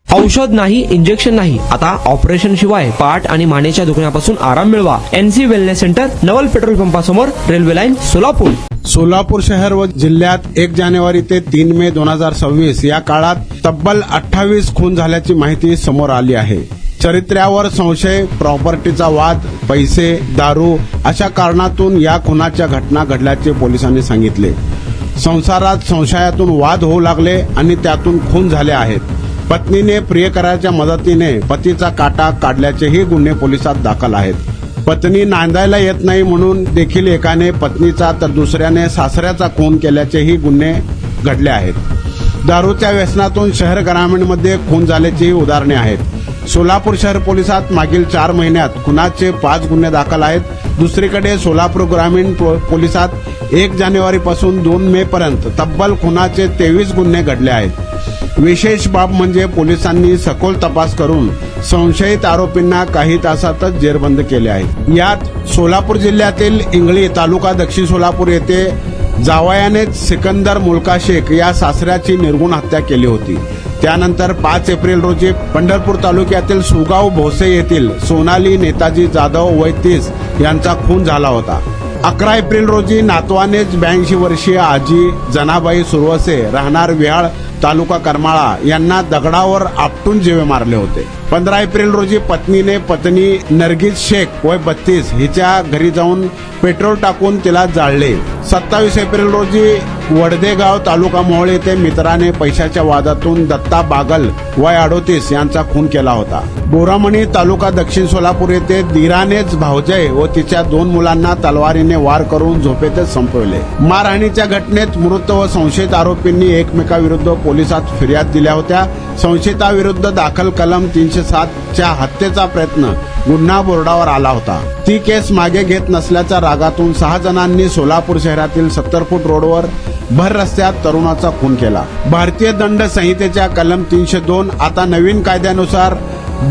औषध नाही, इंजेक्शन नाही, आता ऑपरेशन शिवाय पाठ आणि मानेच्या दुखण्यापासून आराम मिळवा. NC wellness centre, Naval petrol पंपासमोर, रेल्वे लाईन, सोलापूर. सोलापूर शहर व जिल्ह्यात 1 जानेवारी ते 3 मे 2026 या काळात तब्बल 28 खून झाल्याची माहिती समोर आली आहे. चरित्र्यावर संशय, प्रॉपर्टीचा वाद, पैसे, दारू अशा कारणातून या खुनाच्या घटना घडल्याचे पोलिसांनी सांगितले. संसारात संशयातून वाद होऊ लागले आणि त्यातून खून झाले आहेत. पत्नीने प्रियकराच्या मदतीने पतीचा काटा काढल्याचेही गुन्हे पोलिसात दाखल आहेत. पत्नी नांदायला येत नाही म्हणून देखील एकाने पत्नीचा तर दुसऱ्याने सासऱ्याचा खून केल्याचेही गुन्हे घडले आहेत. दारूच्या व्यसनातून शहर ग्रामीणमध्ये खून झाल्याचीही उदाहरणे आहेत. सोलापूर शहर पोलिसात मागील 4 महिन्यात खुनाचे 5 गुन्हे दाखल आहेत. दुसरीकडे सोलापूर ग्रामीण पोलिसात 1 जानेवारीपासून 2 मे पर्यंत तब्बल खुनाचे 23 गुन्हे घडले आहेत. विशेष बाब म्हणजे पोलिसांनी सखोल तपास करून संशयित आरोपींना काही तासातच जेरबंद केले आहे. यात सोलापूर जिल्ह्यातील इंगळी तालुका दक्षिण सोलापूर येथे जावयानेच सिकंदर मुल्का शेख या सासऱ्याची निर्घुण हत्या केली होती. त्यानंतर 5 एप्रिल रोजी पंढरपूर तालुक्यातील सुगाव भोसे येथील सोनाली नेताजी जाधव वय 30 यांचा खून झाला होता. 11 एप्रिल रोजी नातवानेच 82 वर्षीय आजी जनाबाई सुरवसे राहणार विहाळ तालुका करमाळा यांना दगडावर आपटून जीवे मारले होते. 15 एप्रिल रोजी पत्नी नरगिस शेख वय 32 हिच्या घरी जाऊन पेट्रोल टाकून तिला जाळले. 27 एप्रिल रोजी वडदेगाव तालुका मोहोळ येथे मित्राने पैशाच्या वादातून दत्ता बागल वय 38 यांचा खून केला होता. बोरामणी तालुका दक्षिण सोलापूर येथे दिरानेच भावजय व तिच्या 2 मुलांना तलवारीने वार करून झोपेतच संपवले. मारहाणीच्या घटनेत मृत व संशयित आरोपींनी एकमेकाविरुद्ध पोलिसात फिर्याद दिल्या होत्या. संशयिताविरुद्ध दाखल कलम 307 च्या हत्येचा प्रयत्न गुन्हा बोर्डावर आला होता. ती केस मागे घेत नसल्याच्या रागातून 6 जणांनी सोलापूर शहरातील 70 फूट रोडवर भर रस्त्यात तरुणाचा खून केला. भारतीय दंड संहितेच्या कलम 302 आता नवीन कायद्यानुसार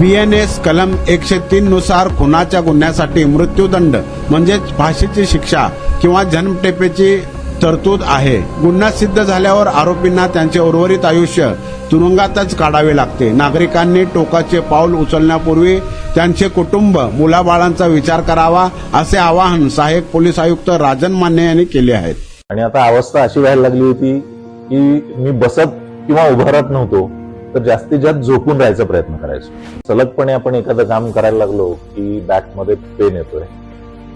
BNS कलम 103 नुसार खुनाच्या गुन्ह्यासाठी मृत्यूदंड म्हणजेच फाशीची शिक्षा किंवा जन्मठेपेची तरतूद आहे. गुन्हा सिद्ध झाल्यावर आरोपींना त्यांचे उर्वरित आयुष्य तुरुंगातच काढावे लागते. नागरिकांनी टोकाचे पाऊल उचलण्यापूर्वी त्यांचे कुटुंब मुलाबाळांचा विचार करावा असे आवाहन सहाय्यक पोलीस आयुक्त राजन माने यांनी केले आहे. आणि आता अवस्था अशी व्हायला लागली होती की मी बसत किंवा उभं राहत नव्हतो, तर जास्तीत जास्त झोपून राहायचा प्रयत्न करायचो. सलगपणे आपण एखादं काम करायला लागलो की बॅकमध्ये पेन येतोय.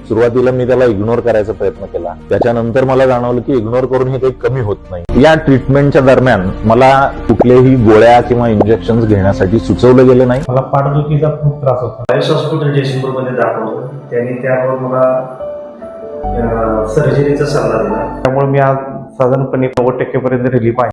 सुरुवातीला मी त्याला इग्नोर करायचा प्रयत्न केला. त्याच्यानंतर मला जाणवलं की इग्नोर करून हे काही कमी होत नाही. या ट्रीटमेंटच्या दरम्यान मला कुठलेही गोळ्या किंवा इंजेक्शन घेण्यासाठी सुचवलं गेलं नाही. मला पाठदुखीचा खूप त्रास होता. आयुष हॉस्पिटल जयसिंगपूरमध्ये दाखवलं. त्यांनी त्यावर मला सर्जरीचा सल्ला दिला. त्यामुळे मी आज साधारणपणे 90% पर्यंत रिलीफ आहे.